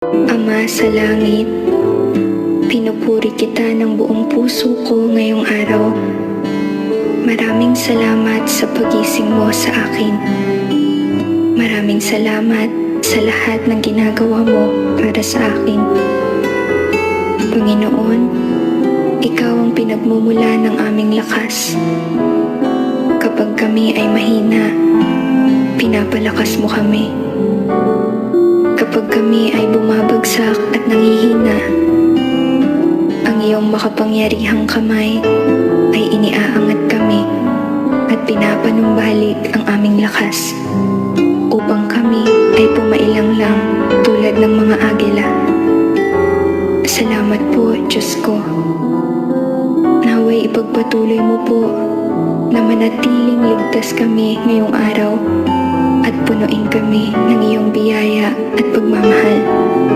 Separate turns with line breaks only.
Ama sa langit, pinupuri kita ng buong puso ko ngayong araw. Maraming salamat sa pagising mo sa akin. Maraming salamat sa lahat ng ginagawa mo para sa akin. Panginoon, Ikaw ang pinagmumula ng aming lakas. Kapag kami ay mahina, pinapalakas mo kami. Kapag kami ay bumabagsak at nangihina, ang iyong makapangyarihang kamay ay iniaangat kami at pinapanumbalik ang aming lakas upang kami ay pumailang lang tulad ng mga agila. Salamat po, Diyos ko. Naway ipagpatuloy mo po na manatiling ligtas kami ngayong araw at punuin kami ng iyong biyaya at pagmamahal.